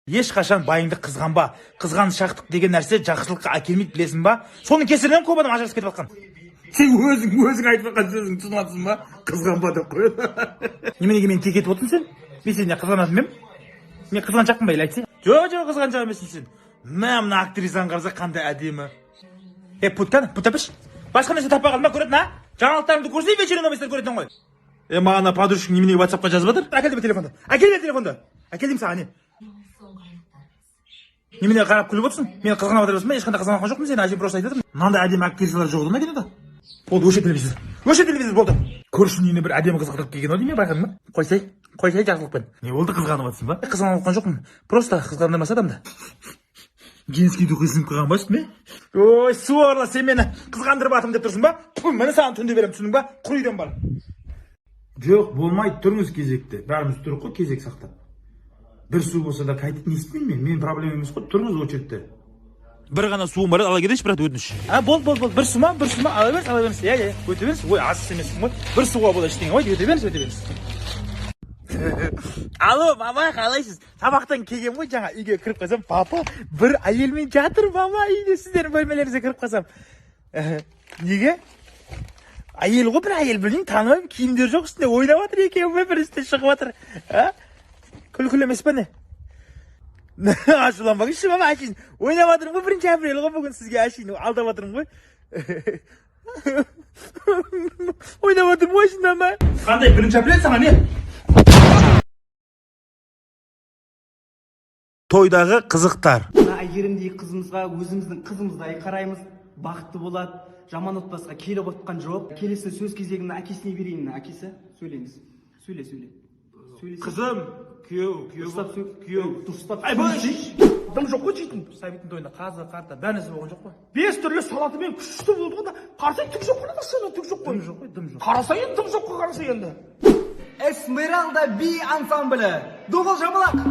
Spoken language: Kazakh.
Ешқашан байыңды қызғанба. Қызғаншақтық деген нәрсе жақсылыққа әкелмейді, білесің ба? Соның кесірінен көп адам ажырасып кетіп жатқан. Сен өзің айтып жатқан сөзіңді түсініп жатсың ба? Қызғанба деп қояды. Неменеге мені кекетіп отырсың сен? Мен сені қызғанатын ба едім? Мен қызғаншақпын ба, айтсай? Жоқ, қызғаншақ емессің сен. Мына актрисаны қараса қандай әдемі. Пұттапыш. Басқа нәрсе таппай қалдың ба, көретін, а? Жаңалықтарымды көрсей, вечеринный новостьтер көретін ғой. Маған подружкаң неменеге WhatsApp-қа жазып жатыр? Әкелдім телефонды. Әкелдім саған, не? Неменеге қарап күліп отырсың? Мені қызғанып жатыр болсын ба? Ешқандай қызғанған жоқпын, сені әжем просто айтып жатырмын. Мынандай әдемі актрисалар жоқ ма кинода? Болды, өшір телевизор болды. Көршінің үйіне бір әдемі қыз қыдырып келген ау деймін, байқадың ба? Қойсай жақсылықпен. Не болды, қызғанып жатсың ба? Қызғанып жатқан жоқпын. Просто қызғандырмас адамды. Женскийді қисынып қойған ба үстіме? Ой, суарла, сен мені қызғандырып атым деп тұрсың ба? Мені саған түнде беремін, түсінің ба? Құр үйден бар. Жоқ, болмайды, тұрыңыз кезекте. Бәріміз тұрық қой, кезек сақтап. Бір су болса да қайтып не істеймін мен проблема емес қой, тұрыңыз очередте. Бір ғана суым бар, ала кетейінші, брат, өтініш. Болды. Бір су ма, ала беріңіз. Иә, өте беріңіз. Ой, азсыз емессің ғой. Бір суға бола ештеңе. Ой, өте беріңіз. Алло, мама, қалайсыз? Сабақтан келгем ғой, жаңа үйге кіріп қалсам, папа, бір әйелмен жатыр, мама, үйде сіздердің бөлмелеріңізге кіріп қалсам. Неге? Әйел ғой, бір әйел білмеймін, танымаймын, киімдер жоқ үстінде, ойнап жатыр екеуі, бір үстіне шығып жатыр. Күлкілі емес па не? Ашуланбаңызшы, мама, әшейін ойнап жатырмын ғой, 1 апрель ғой бүгін, сізге әшейін алдап жатырмын ғой. Ойнап жатырмын ғой әшейін, мама. Қандай 1 апрель саған не? Тойдағы қызықтар. Әйгерімдей қызымызға өзіміздің қызымыздай қараймыз, бақытты болады. Жаман отбасыға келіп отқан жоқ. Келесі сөз кезегін әкесіне берейін. Әкесі, сөйлеңіз. Сөйле. Қызым, күйеу. Дұрыстап. Дым жоқ қой жейтін. Сәбиттің тойында қазы, қарта, бәрнесі болған жоқ қой. 5 түрлі салатымен күшті болды ғой да. Қарасай түк жоқ қой. Дым жоқ. Қарасай енді. Эсмералда би ансамблі. Дуғыл жабылақ.